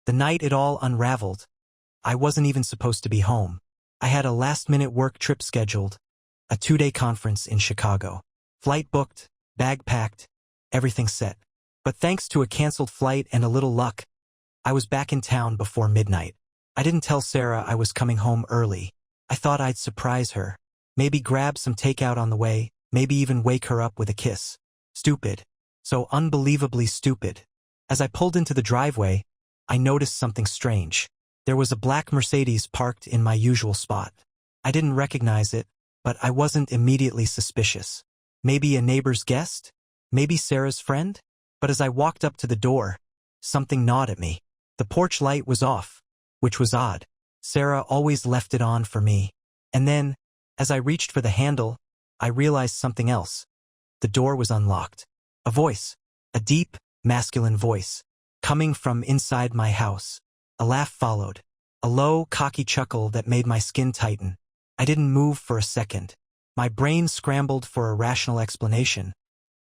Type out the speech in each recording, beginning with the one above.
The night it all unraveled, I wasn't even supposed to be home. I had a last-minute work trip scheduled, a 2-day conference in Chicago. Flight booked, bag packed, everything set. But thanks to a canceled flight and a little luck, I was back in town before midnight. I didn't tell Sarah I was coming home early. I thought I'd surprise her. Maybe grab some takeout on the way, maybe even wake her up with a kiss. Stupid. So unbelievably stupid. As I pulled into the driveway, I noticed something strange. There was a black Mercedes parked in my usual spot. I didn't recognize it, but I wasn't immediately suspicious. Maybe a neighbor's guest? Maybe Sarah's friend? But as I walked up to the door, something gnawed at me. The porch light was off, which was odd. Sarah always left it on for me. And then, as I reached for the handle, I realized something else. The door was unlocked. A voice, a deep, masculine voice, coming from inside my house. A laugh followed, a low, cocky chuckle that made my skin tighten. I didn't move for a second. My brain scrambled for a rational explanation,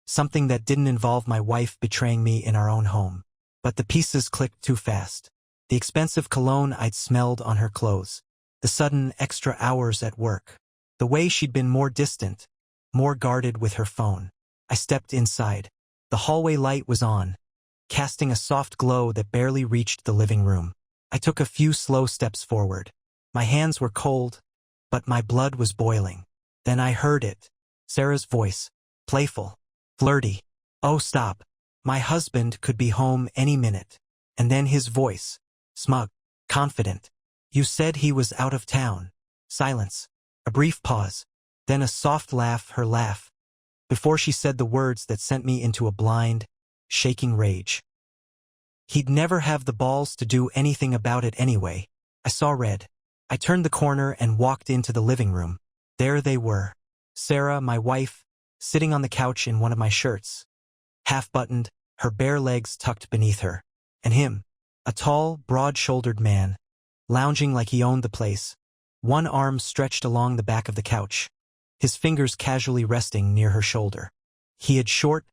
something that didn't involve my wife betraying me in our own home. But the pieces clicked too fast. The expensive cologne I'd smelled on her clothes, the sudden extra hours at work, the way she'd been more distant, more guarded with her phone. I stepped inside. The hallway light was on, casting a soft glow that barely reached the living room. I took a few slow steps forward. My hands were cold, but my blood was boiling. Then I heard it. Sarah's voice. Playful. Flirty. Oh, stop. My husband could be home any minute. And then his voice. Smug. Confident. You said he was out of town. Silence. A brief pause. Then a soft laugh, her laugh, before she said the words that sent me into a blind, shaking rage. He'd never have the balls to do anything about it anyway. I saw red. I turned the corner and walked into the living room. There they were. Sarah, my wife, sitting on the couch in one of my shirts, half-buttoned, her bare legs tucked beneath her. And him, a tall, broad-shouldered man, lounging like he owned the place, one arm stretched along the back of the couch, his fingers casually resting near her shoulder. He had short,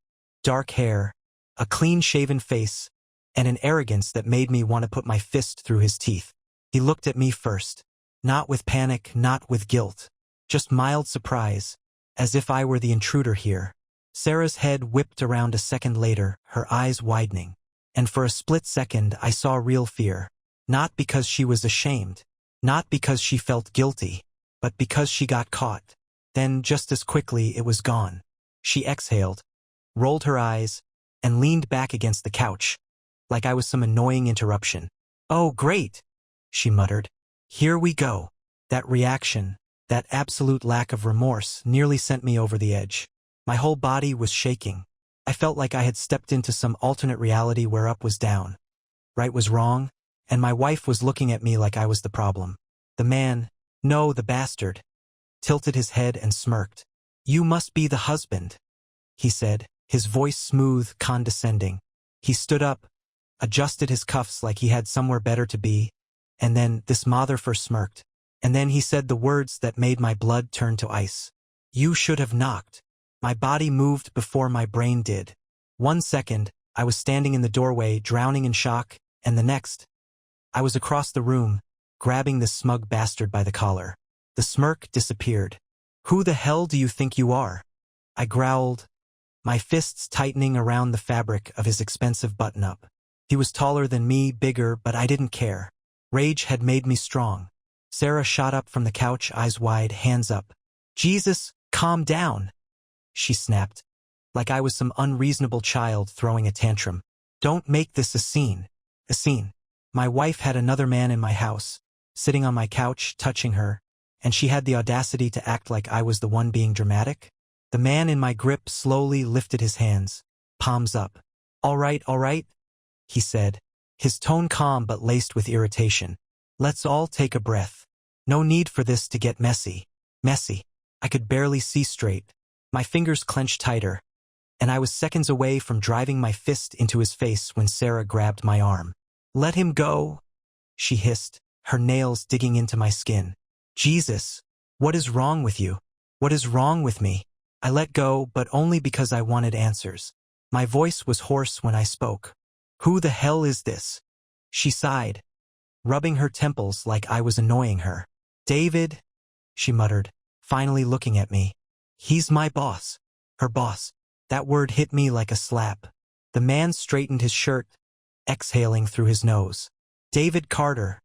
dark hair, a clean-shaven face, and an arrogance that made me want to put my fist through his teeth. He looked at me first, not with panic, not with guilt, just mild surprise, as if I were the intruder here. Sarah's head whipped around a second later, her eyes widening, and for a split second I saw real fear, not because she was ashamed, not because she felt guilty, but because she got caught. Then, just as quickly, it was gone. She exhaled, rolled her eyes, and leaned back against the couch, like I was some annoying interruption. "Oh, great," she muttered. "Here we go." That reaction, that absolute lack of remorse, nearly sent me over the edge. My whole body was shaking. I felt like I had stepped into some alternate reality where up was down, right was wrong, and my wife was looking at me like I was the problem. The man, no, the bastard, tilted his head and smirked. "You must be the husband," he said, his voice smooth, condescending. He stood up, adjusted his cuffs like he had somewhere better to be, and then this motherfucker smirked. And then he said the words that made my blood turn to ice. "You should have knocked." My body moved before my brain did. 1 second, I was standing in the doorway, drowning in shock, and the next, I was across the room, grabbing this smug bastard by the collar. The smirk disappeared. "Who the hell do you think you are?" I growled, my fists tightening around the fabric of his expensive button-up. He was taller than me, bigger, but I didn't care. Rage had made me strong. Sarah shot up from the couch, eyes wide, hands up. "Jesus, calm down," she snapped, like I was some unreasonable child throwing a tantrum. "Don't make this a scene." A scene. My wife had another man in my house, sitting on my couch, touching her, and she had the audacity to act like I was the one being dramatic? The man in my grip slowly lifted his hands, palms up. All right, he said, his tone calm but laced with irritation. "Let's all take a breath. No need for this to get messy." Messy. I could barely see straight. My fingers clenched tighter, and I was seconds away from driving my fist into his face when Sarah grabbed my arm. "Let him go," she hissed, her nails digging into my skin. "Jesus, what is wrong with you? What is wrong with me?" I let go, but only because I wanted answers. My voice was hoarse when I spoke. "Who the hell is this?" She sighed, rubbing her temples like I was annoying her. David, she muttered, finally looking at me. He's my boss. Her boss. That word hit me like a slap. The man straightened his shirt, exhaling through his nose. David Carter,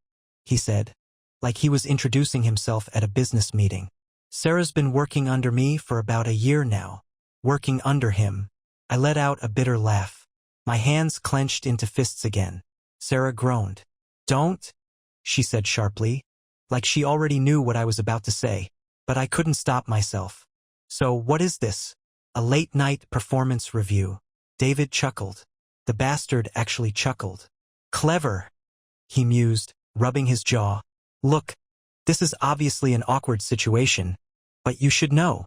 he said, like he was introducing himself at a business meeting. Sarah's been working under me for about a year now. Working under him. I let out a bitter laugh. My hands clenched into fists again. Sarah groaned. Don't, she said sharply, like she already knew what I was about to say. But I couldn't stop myself. So what is this? A late-night performance review. David chuckled. The bastard actually chuckled. Clever, he mused, rubbing his jaw. Look, this is obviously an awkward situation, but you should know.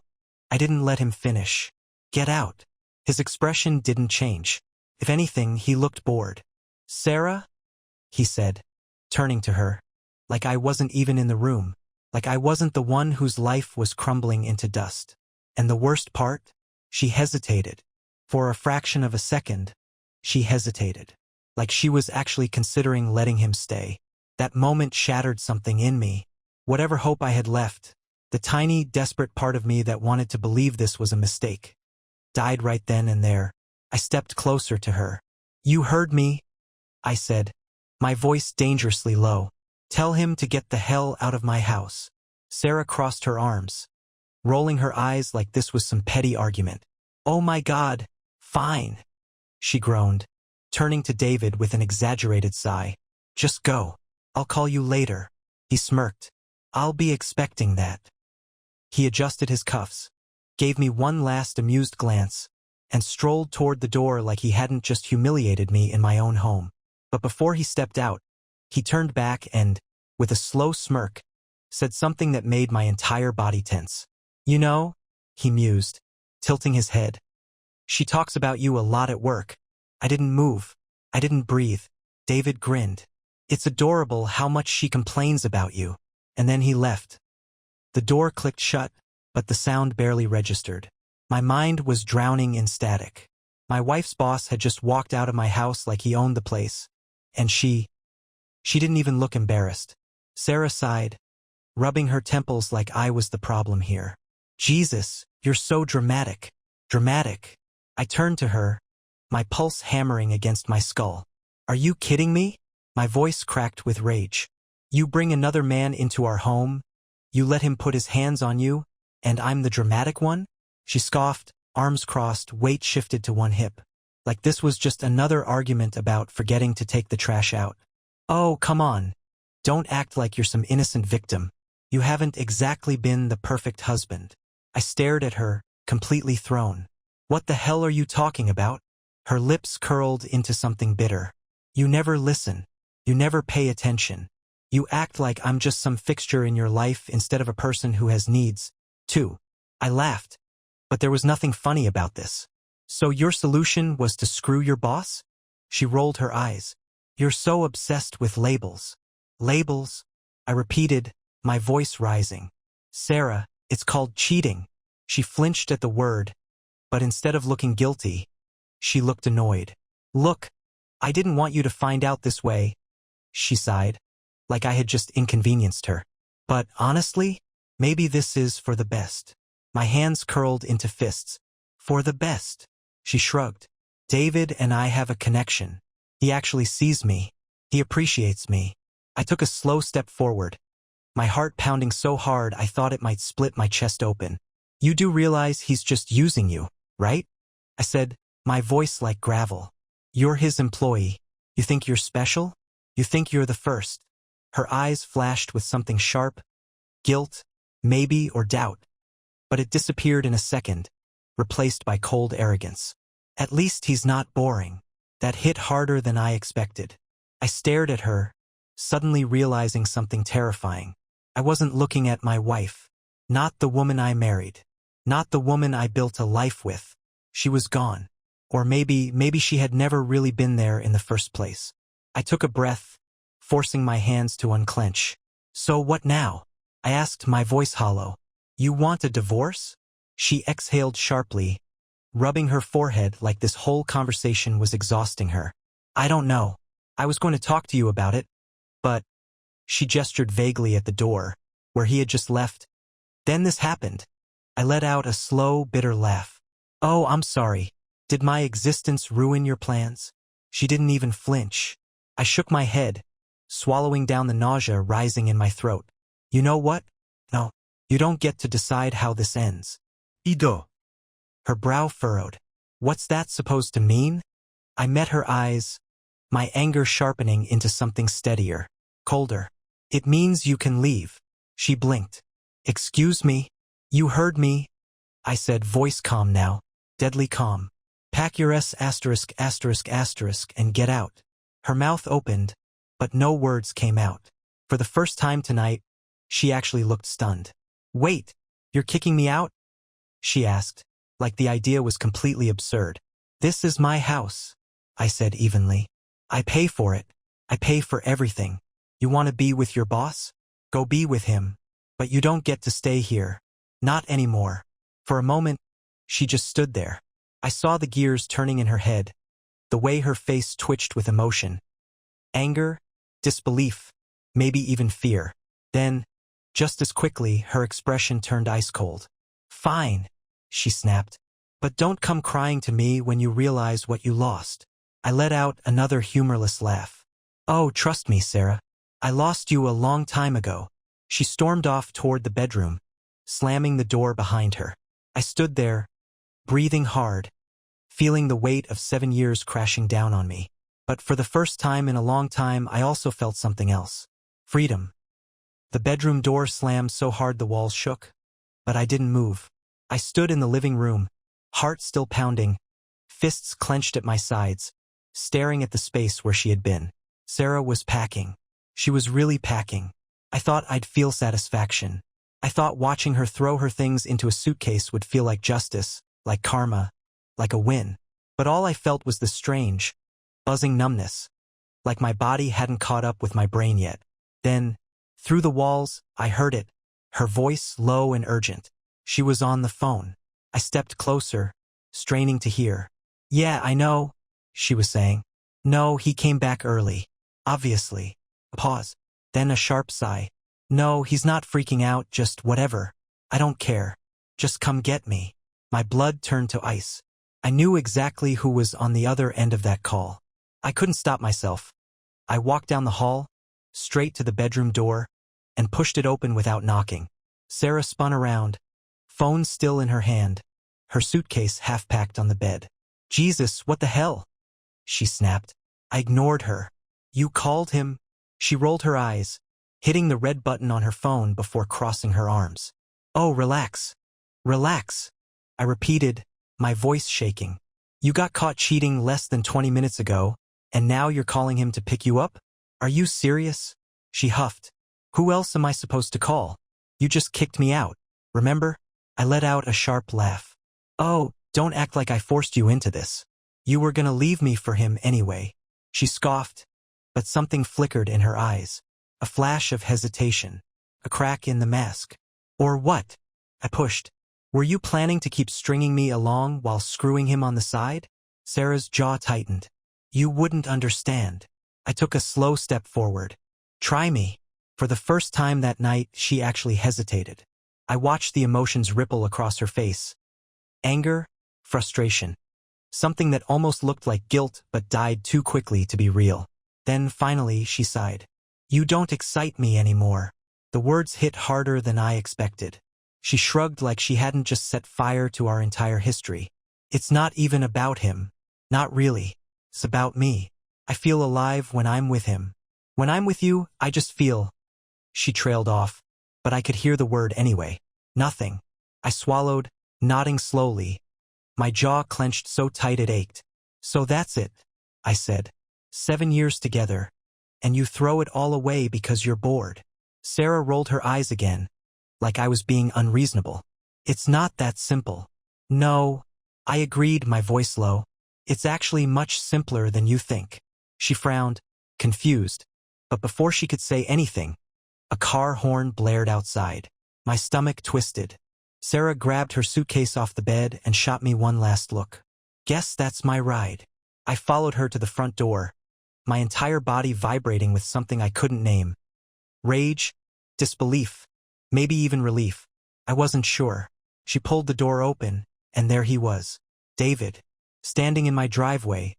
I didn't let him finish. Get out. His expression didn't change. If anything, he looked bored. Sarah? He said, turning to her, like I wasn't even in the room, like I wasn't the one whose life was crumbling into dust. And the worst part? She hesitated. For a fraction of a second, she hesitated, like she was actually considering letting him stay. That moment shattered something in me. Whatever hope I had left, the tiny, desperate part of me that wanted to believe this was a mistake, died right then and there. I stepped closer to her. You heard me, I said, my voice dangerously low. Tell him to get the hell out of my house. Sarah crossed her arms, rolling her eyes like this was some petty argument. Oh my God, fine, she groaned, turning to David with an exaggerated sigh. Just go. I'll call you later. He smirked. I'll be expecting that. He adjusted his cuffs, gave me one last amused glance, and strolled toward the door like he hadn't just humiliated me in my own home. But before he stepped out, he turned back and, with a slow smirk, said something that made my entire body tense. You know, he mused, tilting his head. She talks about you a lot at work. I didn't move. I didn't breathe. David grinned. It's adorable how much she complains about you. And then he left. The door clicked shut, but the sound barely registered. My mind was drowning in static. My wife's boss had just walked out of my house like he owned the place. And she didn't even look embarrassed. Sarah sighed, rubbing her temples like I was the problem here. Jesus, you're so dramatic. Dramatic. I turned to her, my pulse hammering against my skull. Are you kidding me? My voice cracked with rage. You bring another man into our home, you let him put his hands on you, and I'm the dramatic one? She scoffed, arms crossed, weight shifted to one hip. Like this was just another argument about forgetting to take the trash out. Oh, come on. Don't act like you're some innocent victim. You haven't exactly been the perfect husband. I stared at her, completely thrown. What the hell are you talking about? Her lips curled into something bitter. You never listen. You never pay attention. You act like I'm just some fixture in your life instead of a person who has needs, too. I laughed. But there was nothing funny about this. So your solution was to screw your boss? She rolled her eyes. You're so obsessed with labels. Labels? I repeated, my voice rising. Sarah, it's called cheating. She flinched at the word, but instead of looking guilty, she looked annoyed. Look, I didn't want you to find out this way, she sighed, like I had just inconvenienced her. But honestly, maybe this is for the best. My hands curled into fists. For the best. She shrugged. David and I have a connection. He actually sees me. He appreciates me. I took a slow step forward, my heart pounding so hard I thought it might split my chest open. You do realize he's just using you, right? I said, my voice like gravel. You're his employee. You think you're special? You think you're the first. Her eyes flashed with something sharp, guilt, maybe, or doubt. But it disappeared in a second, replaced by cold arrogance. At least he's not boring. That hit harder than I expected. I stared at her, suddenly realizing something terrifying. I wasn't looking at my wife. Not the woman I married. Not the woman I built a life with. She was gone. Or maybe she had never really been there in the first place. I took a breath, forcing my hands to unclench. So what now? I asked, my voice hollow. You want a divorce? She exhaled sharply, rubbing her forehead like this whole conversation was exhausting her. I don't know. I was going to talk to you about it, but she gestured vaguely at the door, where he had just left. Then this happened. I let out a slow, bitter laugh. Oh, I'm sorry. Did my existence ruin your plans? She didn't even flinch. I shook my head, swallowing down the nausea rising in my throat. You know what? No, you don't get to decide how this ends. Ido. Her brow furrowed. What's that supposed to mean? I met her eyes, my anger sharpening into something steadier, colder. It means you can leave. She blinked. Excuse me? You heard me? I said, voice calm now, deadly calm. Pack your S****** and get out. Her mouth opened, but no words came out. For the first time tonight, she actually looked stunned. Wait, you're kicking me out? She asked, like the idea was completely absurd. This is my house, I said evenly. I pay for it. I pay for everything. You want to be with your boss? Go be with him. But you don't get to stay here. Not anymore. For a moment, she just stood there. I saw the gears turning in her head, the way her face twitched with emotion. Anger, disbelief, maybe even fear. Then, just as quickly, her expression turned ice cold. Fine, she snapped. But don't come crying to me when you realize what you lost. I let out another humorless laugh. Oh, trust me, Sarah. I lost you a long time ago. She stormed off toward the bedroom, slamming the door behind her. I stood there, breathing hard, feeling the weight of 7 years crashing down on me. But for the first time in a long time, I also felt something else. Freedom. The bedroom door slammed so hard the walls shook, but I didn't move. I stood in the living room, heart still pounding, fists clenched at my sides, staring at the space where she had been. Sarah was packing. She was really packing. I thought I'd feel satisfaction. I thought watching her throw her things into a suitcase would feel like justice, like karma, like a win. But all I felt was the strange, buzzing numbness, like my body hadn't caught up with my brain yet. Then, through the walls, I heard it, her voice low and urgent. She was on the phone. I stepped closer, straining to hear. Yeah, I know, she was saying. No, he came back early. Obviously. A pause. Then a sharp sigh. No, he's not freaking out, just whatever. I don't care. Just come get me. My blood turned to ice. I knew exactly who was on the other end of that call. I couldn't stop myself. I walked down the hall, straight to the bedroom door, and pushed it open without knocking. Sarah spun around, phone still in her hand, her suitcase half-packed on the bed. Jesus, what the hell? She snapped. I ignored her. You called him? She rolled her eyes, hitting the red button on her phone before crossing her arms. Oh, relax. Relax. I repeated, my voice shaking. You got caught cheating less than 20 minutes ago, and now you're calling him to pick you up? Are you serious? She huffed. Who else am I supposed to call? You just kicked me out, remember? I let out a sharp laugh. Oh, don't act like I forced you into this. You were gonna leave me for him anyway. She scoffed, but something flickered in her eyes. A flash of hesitation. A crack in the mask. Or what? I pushed. Were you planning to keep stringing me along while screwing him on the side? Sarah's jaw tightened. You wouldn't understand. I took a slow step forward. Try me. For the first time that night, she actually hesitated. I watched the emotions ripple across her face. Anger, frustration. Something that almost looked like guilt but died too quickly to be real. Then finally she sighed. You don't excite me anymore. The words hit harder than I expected. She shrugged like she hadn't just set fire to our entire history. It's not even about him. Not really. It's about me. I feel alive when I'm with him. When I'm with you, I just feel. She trailed off, but I could hear the word anyway. Nothing. I swallowed, nodding slowly. My jaw clenched so tight it ached. So that's it, I said. 7 years together, and you throw it all away because you're bored. Sarah rolled her eyes again, like I was being unreasonable. It's not that simple. No, I agreed, my voice low. It's actually much simpler than you think. She frowned, confused, but before she could say anything, a car horn blared outside. My stomach twisted. Sarah grabbed her suitcase off the bed and shot me one last look. Guess that's my ride. I followed her to the front door, my entire body vibrating with something I couldn't name. Rage, disbelief, maybe even relief. I wasn't sure. She pulled the door open, and there he was, David, standing in my driveway,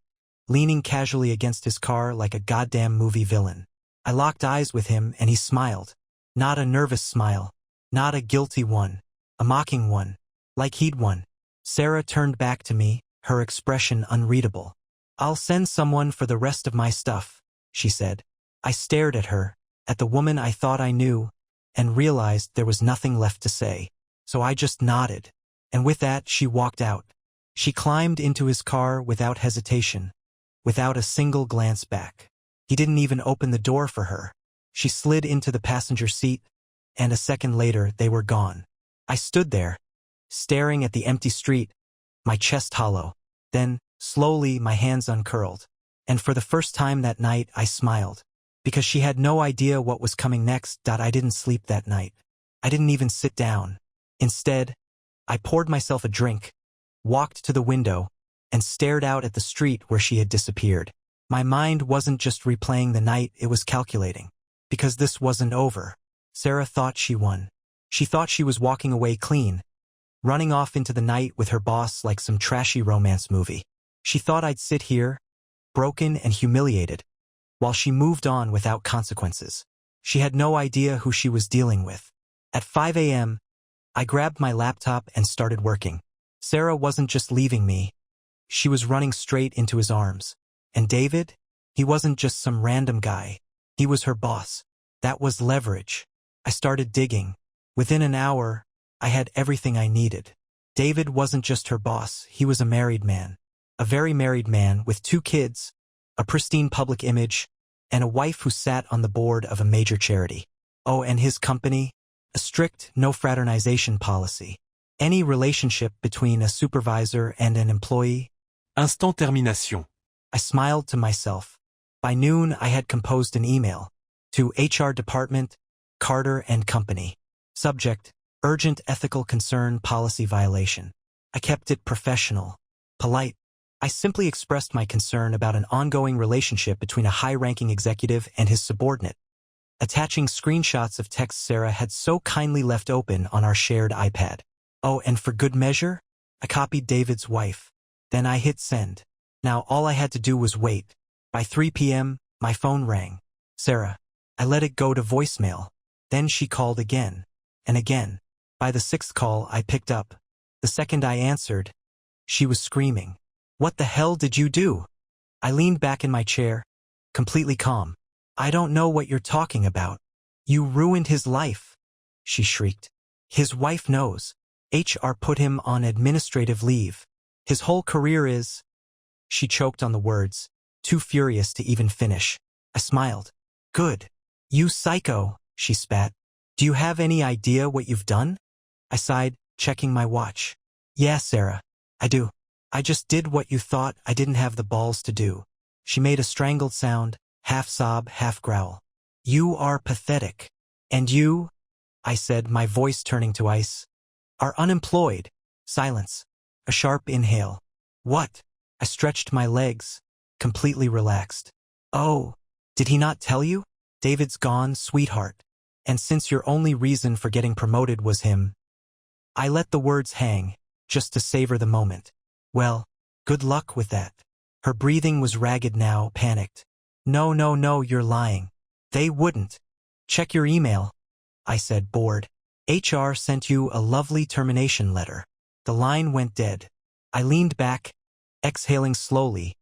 leaning casually against his car like a goddamn movie villain. I locked eyes with him and he smiled. Not a nervous smile. Not a guilty one. A mocking one. Like he'd won. Sarah turned back to me, her expression unreadable. "I'll send someone for the rest of my stuff," she said. I stared at her, at the woman I thought I knew, and realized there was nothing left to say. So I just nodded. And with that she walked out. She climbed into his car without hesitation, without a single glance back. He didn't even open the door for her. She slid into the passenger seat, and a second later they were gone. I stood there, staring at the empty street, my chest hollow. Then, slowly, my hands uncurled. And for the first time that night I smiled. Because she had no idea what was coming next. I didn't sleep that night. I didn't even sit down. Instead, I poured myself a drink, walked to the window, and stared out at the street where she had disappeared. My mind wasn't just replaying the night, it was calculating. Because this wasn't over. Sarah thought she won. She thought she was walking away clean, running off into the night with her boss like some trashy romance movie. She thought I'd sit here, broken and humiliated, while she moved on without consequences. She had no idea who she was dealing with. At 5 a.m., I grabbed my laptop and started working. Sarah wasn't just leaving me. She was running straight into his arms. And David? He wasn't just some random guy. He was her boss. That was leverage. I started digging. Within an hour, I had everything I needed. David wasn't just her boss, he was a married man. A very married man with 2 kids, a pristine public image, and a wife who sat on the board of a major charity. Oh, and his company? A strict no fraternization policy. Any relationship between a supervisor and an employee? Instant termination. I smiled to myself. By noon, I had composed an email to HR Department, Carter and Company. Subject, Urgent Ethical Concern Policy Violation. I kept it professional, polite. I simply expressed my concern about an ongoing relationship between a high-ranking executive and his subordinate, attaching screenshots of texts Sarah had so kindly left open on our shared iPad. Oh, and for good measure, I copied David's wife. Then I hit send. Now all I had to do was wait. By 3 p.m., my phone rang. Sarah. I let it go to voicemail. Then she called again. And again. By the 6th call, I picked up. The second I answered, she was screaming. "What the hell did you do?" I leaned back in my chair, completely calm. "I don't know what you're talking about. You ruined his life," she shrieked. "His wife knows. HR put him on administrative leave. His whole career is—" She choked on the words, too furious to even finish. I smiled. "Good. You psycho," she spat. "Do you have any idea what you've done?" I sighed, checking my watch. "Yeah, Sarah, I do. I just did what you thought I didn't have the balls to do." She made a strangled sound, half sob, half growl. "You are pathetic. And you," I said, my voice turning to ice, "are unemployed." Silence. A sharp inhale. "What?" I stretched my legs, completely relaxed. "Oh, did he not tell you? David's gone, sweetheart. And since your only reason for getting promoted was him." I let the words hang, just to savor the moment. "Well, good luck with that." Her breathing was ragged now, panicked. No, you're lying. They wouldn't." "Check your email," I said, bored. "HR sent you a lovely termination letter." The line went dead. I leaned back, exhaling slowly,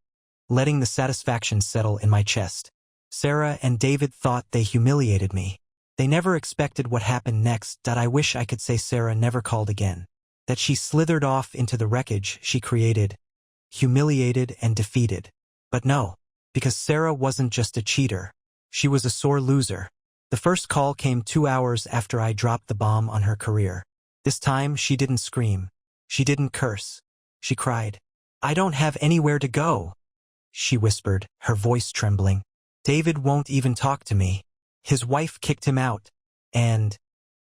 letting the satisfaction settle in my chest. Sarah and David thought they humiliated me. They never expected what happened next. I wish I could say Sarah never called again. That she slithered off into the wreckage she created, humiliated and defeated. But no, because Sarah wasn't just a cheater. She was a sore loser. The first call came 2 hours after I dropped the bomb on her career. This time she didn't scream. She didn't curse. She cried. "I don't have anywhere to go," she whispered, her voice trembling. "David won't even talk to me. His wife kicked him out. And—"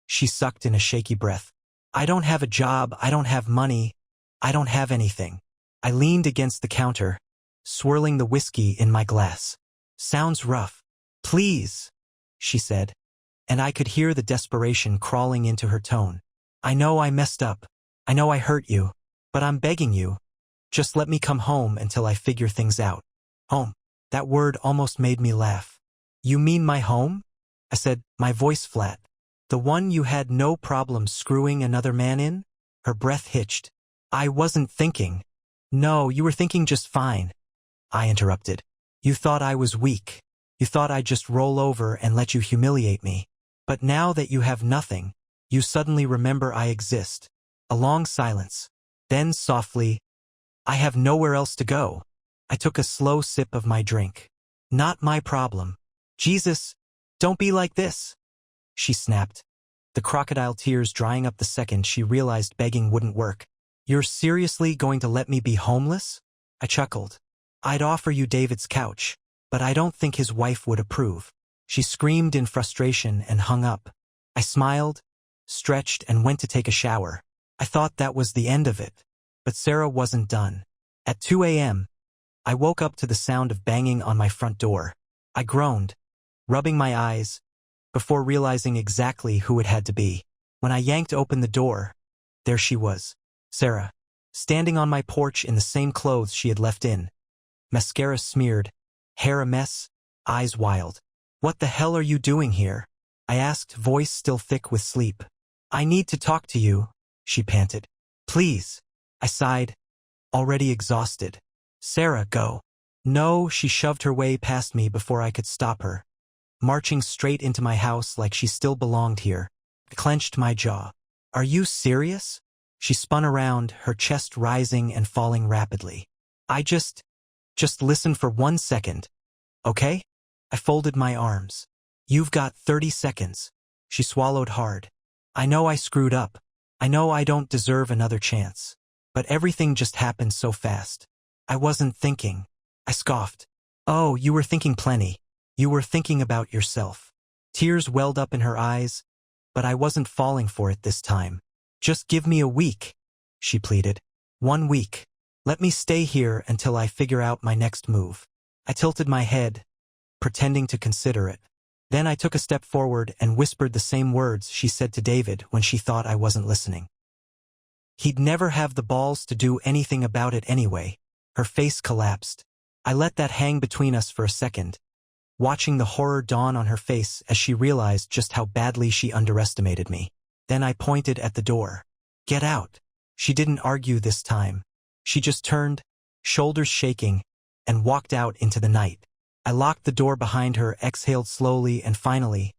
she sucked in a shaky breath. "I don't have a job, I don't have money, I don't have anything." I leaned against the counter, swirling the whiskey in my glass. Sounds rough. Please, she said, and I could hear the desperation crawling into her tone. I know I messed up. I know I hurt you. But I'm begging you. Just let me come home until I figure things out. Home. That word almost made me laugh. You mean my home? I said, my voice flat. The one you had no problem screwing another man in? Her breath hitched. I wasn't thinking. No, you were thinking just fine. I interrupted. You thought I was weak. You thought I'd just roll over and let you humiliate me. But now that you have nothing, you suddenly remember I exist. A long silence. Then softly, I have nowhere else to go. I took a slow sip of my drink. Not my problem. Jesus, don't be like this, she snapped, the crocodile tears drying up the second she realized begging wouldn't work. You're seriously going to let me be homeless? I chuckled. I'd offer you David's couch, but I don't think his wife would approve. She screamed in frustration and hung up. I smiled, stretched, and went to take a shower. I thought that was the end of it. But Sarah wasn't done. At 2 a.m., I woke up to the sound of banging on my front door. I groaned, rubbing my eyes, before realizing exactly who it had to be. When I yanked open the door, there she was, Sarah, standing on my porch in the same clothes she had left in. Mascara smeared, hair a mess, eyes wild. What the hell are you doing here? I asked, voice still thick with sleep. I need to talk to you, she panted. Please. I sighed, already exhausted. Sarah, go. No, she shoved her way past me before I could stop her, marching straight into my house like she still belonged here. I clenched my jaw. Are you serious? She spun around, her chest rising and falling rapidly. I just listen for 1 second, okay? I folded my arms. You've got 30 seconds. She swallowed hard. I know I screwed up. I know I don't deserve another chance. But everything just happened so fast. I wasn't thinking. I scoffed. Oh, you were thinking plenty. You were thinking about yourself. Tears welled up in her eyes, but I wasn't falling for it this time. Just give me a week, she pleaded. 1 week. Let me stay here until I figure out my next move. I tilted my head, pretending to consider it. Then I took a step forward and whispered the same words she said to David when she thought I wasn't listening. He'd never have the balls to do anything about it anyway. Her face collapsed. I let that hang between us for a second, watching the horror dawn on her face as she realized just how badly she underestimated me. Then I pointed at the door. Get out. She didn't argue this time. She just turned, shoulders shaking, and walked out into the night. I locked the door behind her, exhaled slowly, and finally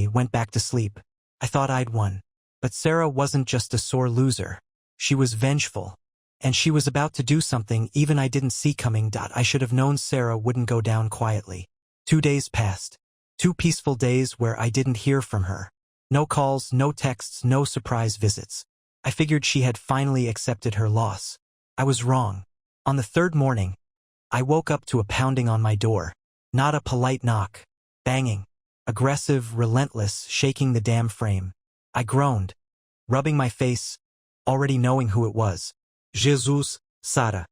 went back to sleep. I thought I'd won. But Sarah wasn't just a sore loser. She was vengeful. And she was about to do something even I didn't see coming. I should have known Sarah wouldn't go down quietly. 2 days passed. 2 peaceful days where I didn't hear from her. No calls, no texts, no surprise visits. I figured she had finally accepted her loss. I was wrong. On the 3rd morning, I woke up to a pounding on my door. Not a polite knock. Banging. Aggressive, relentless, shaking the damn frame. I groaned, rubbing my face, already knowing who it was. Jesus, Sarah.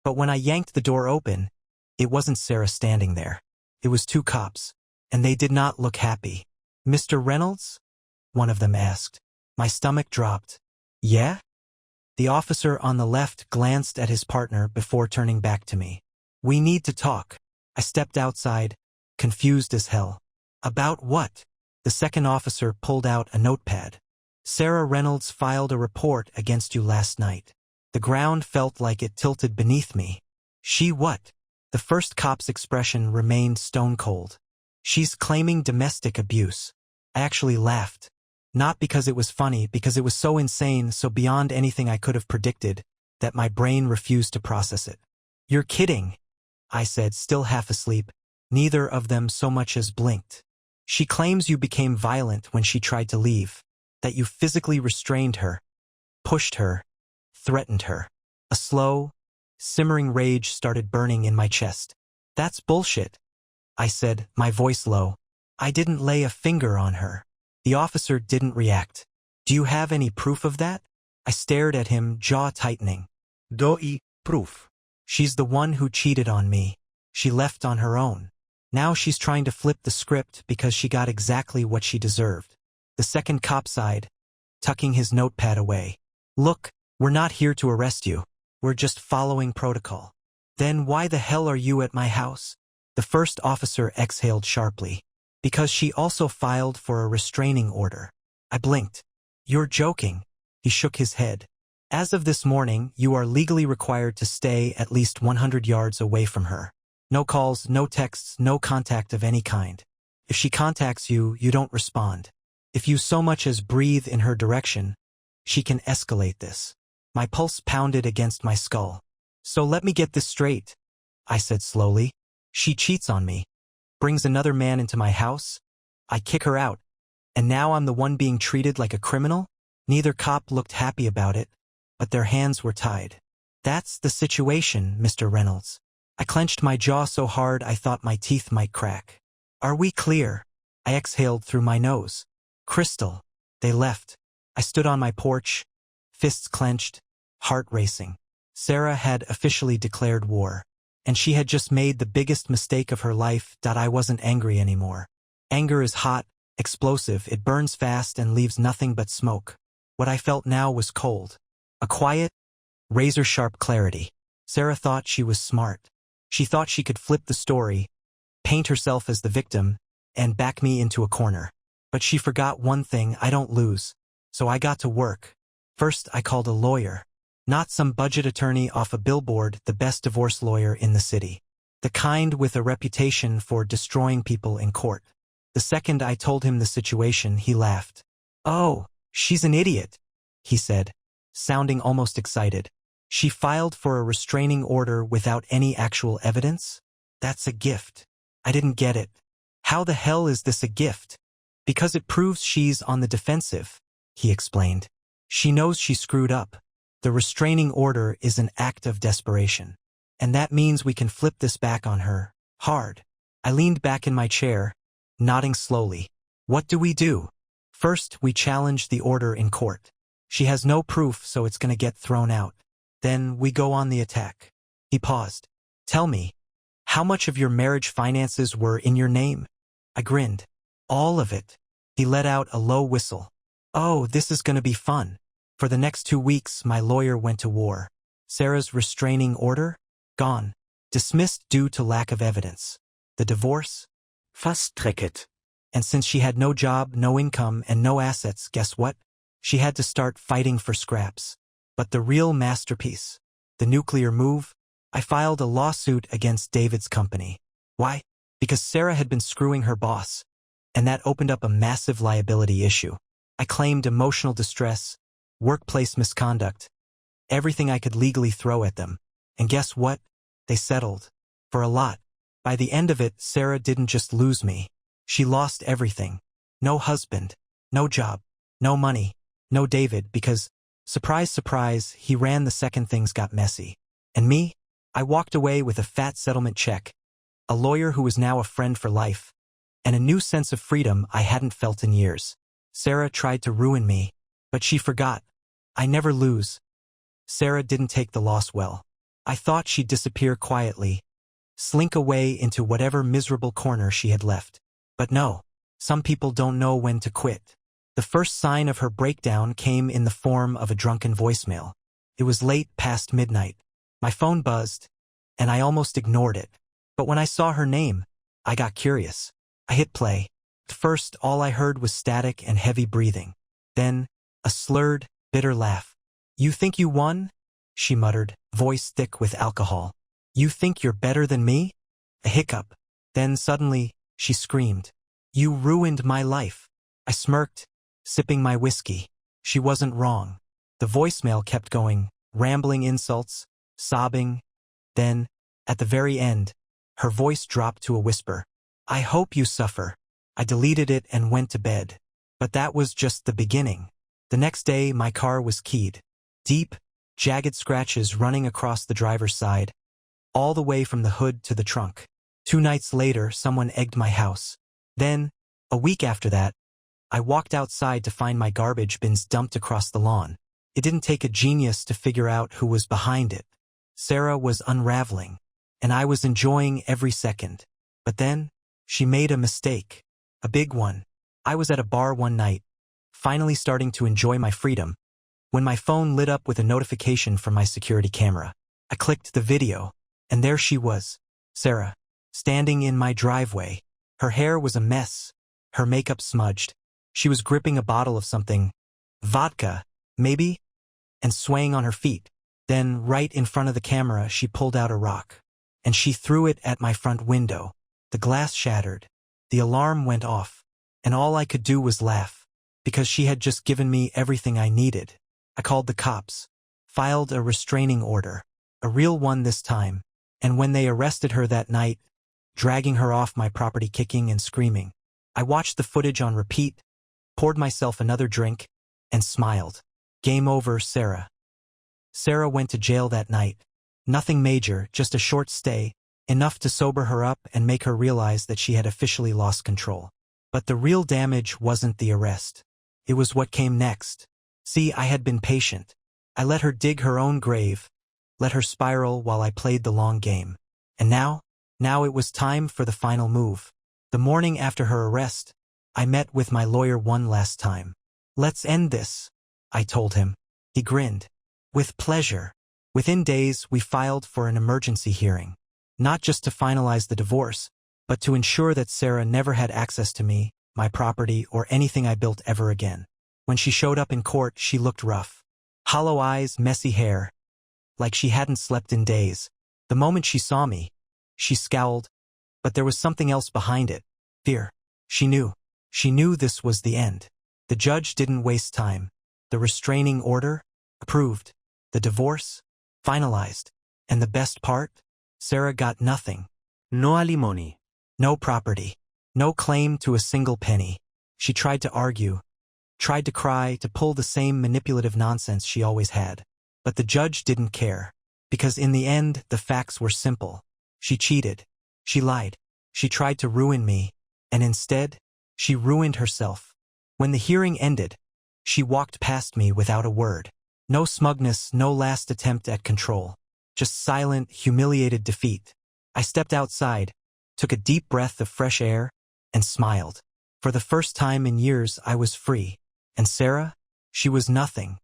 But when I yanked the door open, it wasn't Sarah standing there. It was 2 cops, and they did not look happy. Mr. Reynolds? One of them asked. My stomach dropped. Yeah? The officer on the left glanced at his partner before turning back to me. We need to talk. I stepped outside, confused as hell. About what? The second officer pulled out a notepad. Sarah Reynolds filed a report against you last night. The ground felt like it tilted beneath me. She what? The first cop's expression remained stone cold. She's claiming domestic abuse. I actually laughed. Not because it was funny, because it was so insane, so beyond anything I could have predicted, that my brain refused to process it. You're kidding, I said, still half asleep. Neither of them so much as blinked. She claims you became violent when she tried to leave, that you physically restrained her, pushed her, threatened her. A slow, simmering rage started burning in my chest. That's bullshit, I said, my voice low. I didn't lay a finger on her. The officer didn't react. Do you have any proof of that? I stared at him, jaw tightening. Doi, proof. She's the one who cheated on me. She left on her own. Now she's trying to flip the script because she got exactly what she deserved. The second cop sighed, tucking his notepad away. Look, we're not here to arrest you. We're just following protocol. Then why the hell are you at my house? The first officer exhaled sharply. Because she also filed for a restraining order. I blinked. You're joking. He shook his head. As of this morning, you are legally required to stay at least 100 yards away from her. No calls, no texts, no contact of any kind. If she contacts you, you don't respond. If you so much as breathe in her direction, she can escalate this. My pulse pounded against my skull. So let me get this straight, I said slowly. She cheats on me, brings another man into my house, I kick her out, and now I'm the one being treated like a criminal? Neither cop looked happy about it, but their hands were tied. That's the situation, Mr. Reynolds. I clenched my jaw so hard I thought my teeth might crack. Are we clear? I exhaled through my nose. Crystal. They left. I stood on my porch, fists clenched, heart racing. Sarah had officially declared war, and she had just made the biggest mistake of her life. I wasn't angry anymore. Anger is hot, explosive, it burns fast and leaves nothing but smoke. What I felt now was cold. A quiet, razor-sharp clarity. Sarah thought she was smart. She thought she could flip the story, paint herself as the victim, and back me into a corner. But she forgot one thing: I don't lose. So I got to work. First, I called a lawyer. Not some budget attorney off a billboard, the best divorce lawyer in the city. The kind with a reputation for destroying people in court. The second I told him the situation, he laughed. Oh, she's an idiot, he said, sounding almost excited. She filed for a restraining order without any actual evidence? That's a gift. I didn't get it. How the hell is this a gift? Because it proves she's on the defensive, he explained. She knows she screwed up. The restraining order is an act of desperation. And that means we can flip this back on her, hard. I leaned back in my chair, nodding slowly. What do we do? First, we challenge the order in court. She has no proof, so it's gonna get thrown out. Then we go on the attack. He paused. Tell me, how much of your marriage finances were in your name? I grinned. All of it. He let out a low whistle. Oh, this is gonna be fun. For the next 2 weeks, my lawyer went to war. Sarah's restraining order? Gone. Dismissed due to lack of evidence. The divorce? Faststrecket. And since she had no job, no income, and no assets, guess what? She had to start fighting for scraps. But the real masterpiece, the nuclear move, I filed a lawsuit against David's company. Why? Because Sarah had been screwing her boss, and that opened up a massive liability issue. I claimed emotional distress, workplace misconduct, everything I could legally throw at them. And guess what? They settled. For a lot. By the end of it, Sarah didn't just lose me. She lost everything. No husband, no job, no money, no David, because, surprise, surprise, he ran the second things got messy. And me? I walked away with a fat settlement check, a lawyer who was now a friend for life, and a new sense of freedom I hadn't felt in years. Sarah tried to ruin me, but she forgot. I never lose. Sarah didn't take the loss well. I thought she'd disappear quietly, slink away into whatever miserable corner she had left. But no, some people don't know when to quit. The first sign of her breakdown came in the form of a drunken voicemail. It was late past midnight. My phone buzzed, and I almost ignored it. But when I saw her name, I got curious. I hit play. At first, all I heard was static and heavy breathing. Then, a slurred, bitter laugh. You think you won? She muttered, voice thick with alcohol. You think you're better than me? A hiccup. Then suddenly, she screamed. You ruined my life. I smirked, sipping my whiskey. She wasn't wrong. The voicemail kept going, rambling insults, sobbing. Then, at the very end, her voice dropped to a whisper. I hope you suffer. I deleted it and went to bed. But that was just the beginning. The next day, my car was keyed. Deep, jagged scratches running across the driver's side, all the way from the hood to the trunk. 2 nights later, someone egged my house. Then, a week after that, I walked outside to find my garbage bins dumped across the lawn. It didn't take a genius to figure out who was behind it. Sarah was unraveling. and I was enjoying every second. But then, she made a mistake. A big one. I was at a bar one night, finally starting to enjoy my freedom, when my phone lit up with a notification from my security camera. I clicked the video, and there she was, Sarah, standing in my driveway. Her hair was a mess, her makeup smudged. She was gripping a bottle of something, vodka, maybe, and swaying on her feet. Then, right in front of the camera, she pulled out a rock, and she threw it at my front window. The glass shattered, the alarm went off, and all I could do was laugh, because she had just given me everything I needed. I called the cops, filed a restraining order, a real one this time, and when they arrested her that night, dragging her off my property kicking and screaming, I watched the footage on repeat, poured myself another drink, and smiled. Game over, Sarah. Sarah went to jail that night. Nothing major, just a short stay, enough to sober her up and make her realize that she had officially lost control. But the real damage wasn't the arrest. It was what came next. See, I had been patient. I let her dig her own grave, let her spiral while I played the long game. And now it was time for the final move. The morning after her arrest, I met with my lawyer one last time. "Let's end this," I told him. He grinned. "With pleasure." Within days, we filed for an emergency hearing. Not just to finalize the divorce, but to ensure that Sarah never had access to me, my property, or anything I built ever again. When she showed up in court, she looked rough. Hollow eyes, messy hair, like she hadn't slept in days. The moment she saw me, she scowled, but there was something else behind it. Fear. She knew. She knew this was the end. The judge didn't waste time. The restraining order? Approved. The divorce? Finalized. And the best part? Sarah got nothing. No alimony. No property. No claim to a single penny. She tried to argue, tried to cry, to pull the same manipulative nonsense she always had. But the judge didn't care, because in the end, the facts were simple. She cheated. She lied. She tried to ruin me, and instead, she ruined herself. When the hearing ended, she walked past me without a word. No smugness, no last attempt at control. Just silent, humiliated defeat. I stepped outside, took a deep breath of fresh air, and smiled. For the first time in years, I was free. And Sarah? She was nothing.